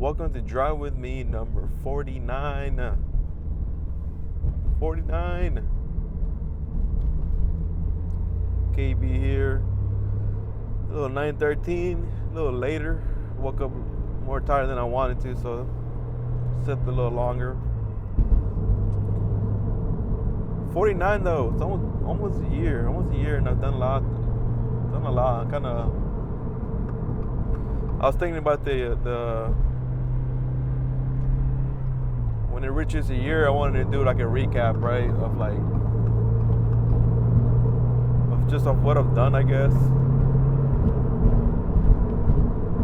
Welcome to Drive With Me number 49. 49. KB here. A little 9:13, a little later. Woke up more tired than I wanted to, so slept a little longer. 49 though, it's almost a year, and I've done a lot. I was thinking about the when it reaches a year, I wanted to do like a recap, right, of what I've done, I guess,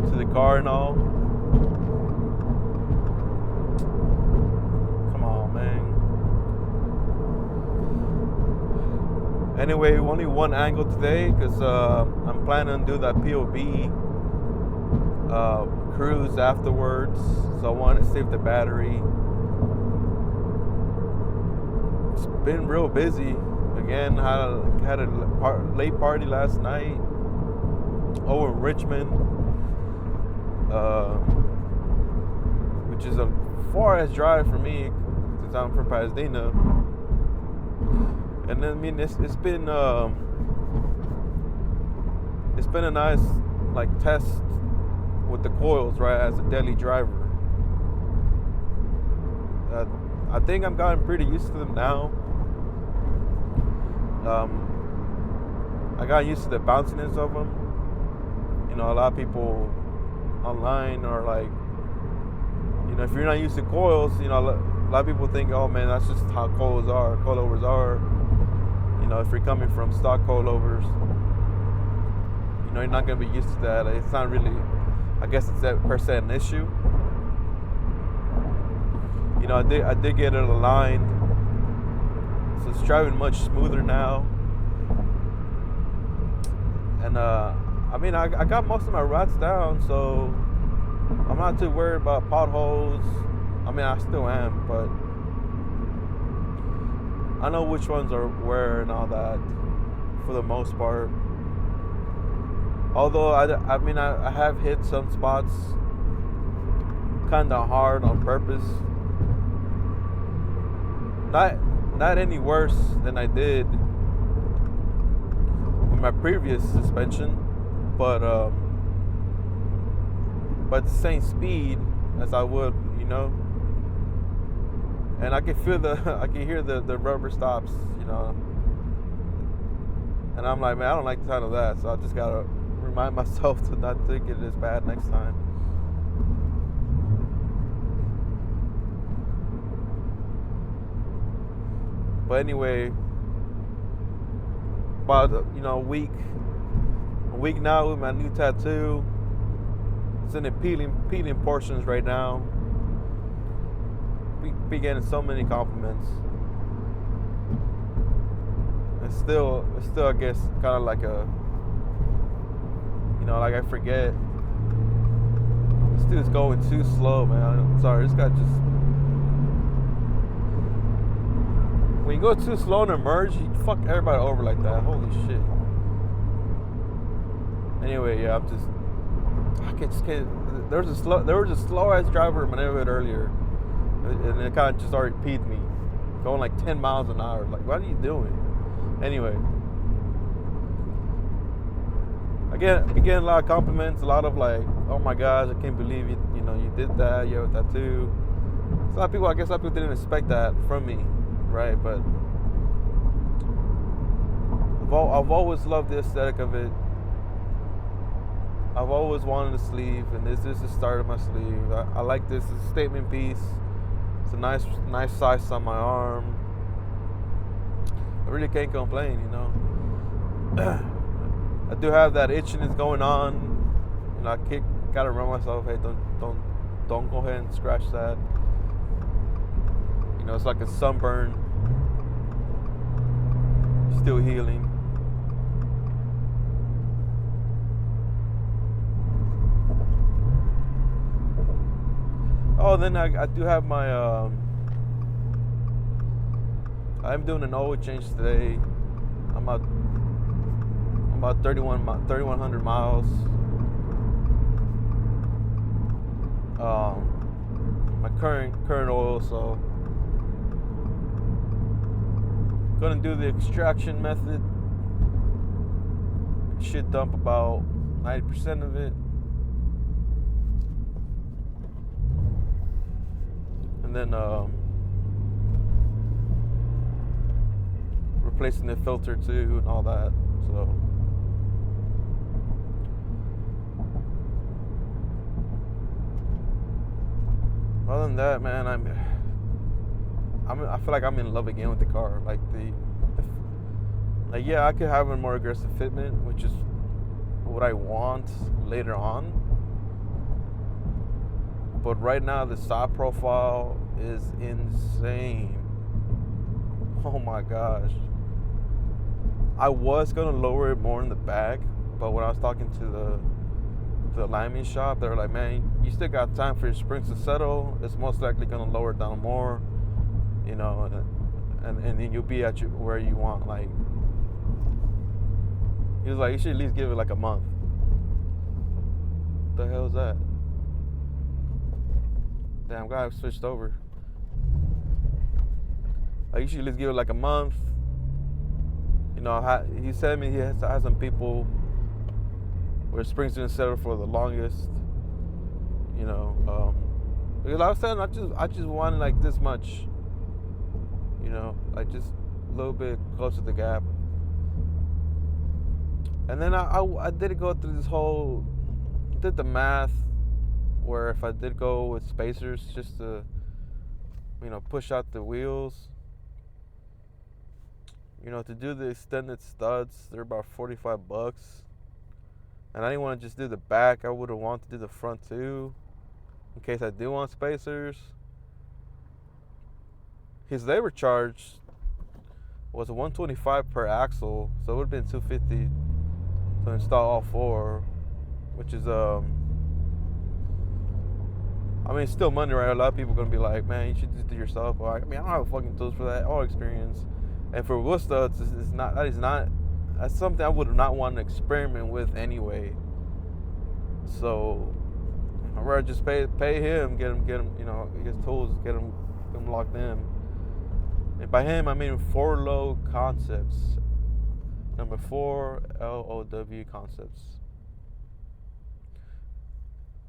to the car and all. Come on, man. Anyway, only one angle today because I'm planning to do that POV cruise afterwards, so I want to save the battery. It's been real busy. Again, had a late party last night over in Richmond, which is a far-ass drive for me since I'm from Pasadena. And then, I mean, it's been a nice test with the coils, right, as a daily driver. I think I'm gotten pretty used to them now. I got used to the bounciness of them. You know, a lot of people online are like, you know, if you're not used to coils, you know, a lot of people think, oh man, that's just how coilovers are. You know, if you're coming from stock coilovers, you know, you're not gonna be used to that. It's not really, I guess it's that per se an issue. You know, I did get it aligned, so it's driving much smoother now. And I mean, I got most of my ruts down, so I'm not too worried about potholes. I mean, I still am, but I know which ones are where and all that for the most part. Although I mean I have hit some spots kind of hard on purpose. Not any worse than I did with my previous suspension, but the same speed as I would, you know. And I can hear the rubber stops, you know. And I'm like, man, I don't like the sound of that, so I just gotta remind myself to not think it as bad next time. But anyway, about a week now with my new tattoo. It's in the peeling portions right now. Be getting so many compliments. It's still I guess kind of like a, you know, like I forget. This dude's going too slow, man. I'm sorry, this guy just. When you go too slow in a merge, you fuck everybody over like that. Holy shit. Anyway, yeah, I just can't. There was a slow ass driver in my neighborhood earlier, and it kind of just already peed me, going like 10 miles an hour. Like, what are you doing? Anyway, I get a lot of compliments, a lot of like, oh my gosh, I can't believe you did that. You have a tattoo. So a lot of people didn't expect that from me. Right, but I've always loved the aesthetic of it. I've always wanted a sleeve, and this is the start of my sleeve. I like this. It's a statement piece. It's a nice size on my arm. I really can't complain, you know. I do have that itching that's going on, and I gotta remind myself, hey, don't go ahead and scratch that. You know, it's like a sunburn, still healing. Oh, then I do have my I'm doing an oil change today. I'm about 3,100 miles. my current oil. So gonna do the extraction method. Should dump about 90% of it, and then replacing the filter too and all that. So other than that, man, I feel like I'm in love again with the car. Like like yeah, I could have a more aggressive fitment, which is what I want later on. But right now, the side profile is insane. Oh my gosh. I was gonna lower it more in the back, but when I was talking to the alignment shop, they were like, man, you still got time for your springs to settle. It's most likely gonna lower it down more, you know, and then you'll be at where you want. Like, he was like, you should at least give it like a month. What the hell is that? Damn, I'm glad I switched over. Like, you should at least give it like a month. You know, he said me he has some people where springs didn't settle for the longest. You know, because I was saying I just wanted like this much. You know, like just a little bit closer to the gap. And then I did go through this whole, did the math where if I did go with spacers just to, you know, push out the wheels, you know, to do the extended studs, they're about $45. And I didn't want to just do the back. I would have wanted to do the front too, in case I do want spacers. His labor charge was $125 per axle, so it would have been $250 to install all four, which is I mean, it's still money, right? A lot of people are gonna be like, man, you should just do it yourself. But I mean, I don't have fucking tools for that. All experience, and for wood studs, that's something I would not want to experiment with anyway. So I'd rather just pay him, get him, you know, his tools, get him locked in. And by him, I mean Forlow Concepts, number 4 LOW Concepts.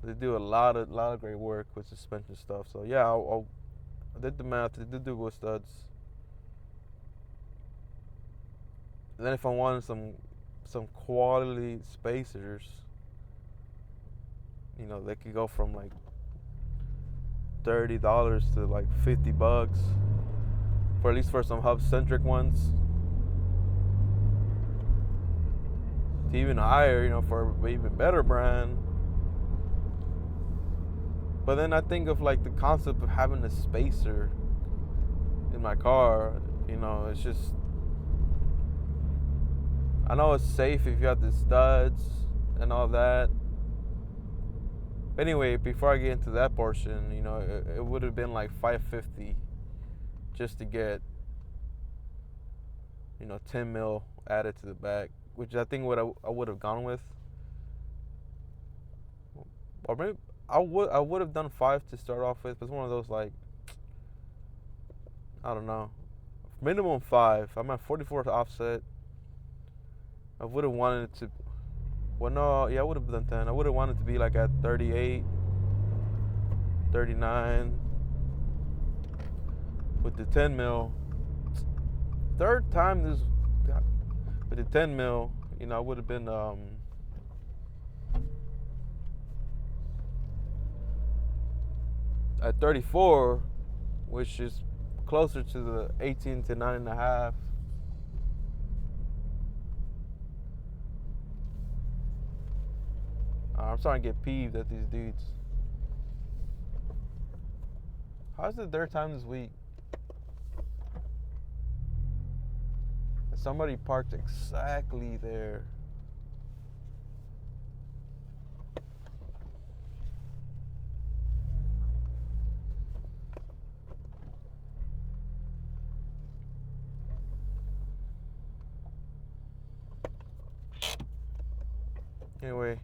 They do a lot of great work with suspension stuff. So yeah, I did the math. I did do wood studs. And then if I wanted some quality spacers, you know, they could go from like $30 to like $50 for at least for some hub-centric ones. To even higher, you know, for an even better brand. But then I think of like the concept of having a spacer in my car, you know, it's just, I know it's safe if you have the studs and all that. But anyway, before I get into that portion, you know, it would have been like $550 just to get, you know, 10 mil added to the back, which I think what I would have gone with. Or maybe I would have done 5 to start off with, but it's one of those like, I don't know, minimum 5. I'm at 44 offset. I would have wanted it to, well, no, yeah, I would have done 10. I would have wanted to be like at 38, 39 with the 10 mil. Third time this with the 10 mil, you know, I would have been at 34, which is closer to the 18 to 9.5. I'm starting to get peeved at these dudes. How's the third time this week? Somebody parked exactly there. Anyway,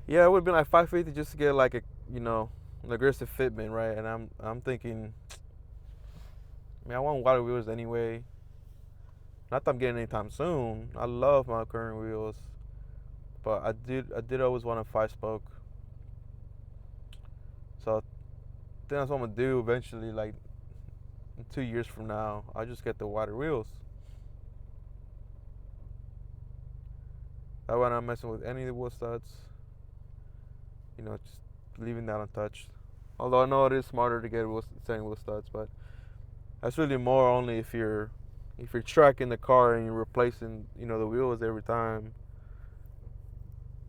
Yeah, it would have been like 550 just to get like a, you know, an aggressive fitment, right? And I'm thinking, I mean, I want wider wheels anyway. Not that I'm getting anytime soon. I love my current wheels, but I did always want a 5-spoke. So I think that's what I'm gonna do eventually. Like in 2 years from now, I'll just get the wider wheels. That way I'm not messing with any of the wheel studs. You know, just leaving that untouched. Although I know it is smarter to get setting wheel studs, but that's really more only if you're tracking the car and you're replacing, you know, the wheels every time.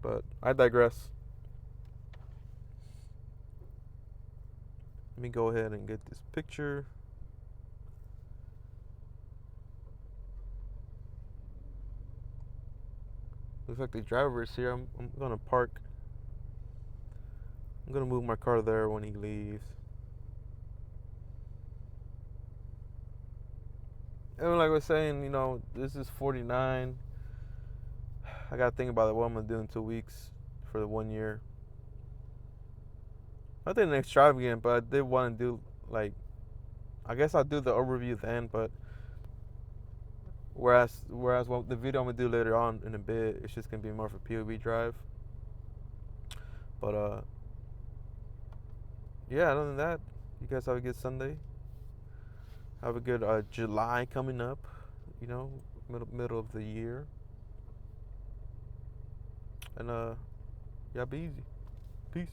But I digress. Let me go ahead and get this picture. Looks like the driver is here. I'm gonna park. I'm gonna move my car there when he leaves. And like I was saying, you know, this is 49. I gotta think about it, what I'm gonna do in 2 weeks for the 1 year. Nothing extravagant, but I did want to do, like, I guess I'll do the overview then. But whereas the video I'm gonna do later on in a bit, it's just gonna be more of a POV drive. But yeah, other than that, you guys have a good Sunday. Have a good July coming up. You know, middle of the year. And y'all be easy. Peace.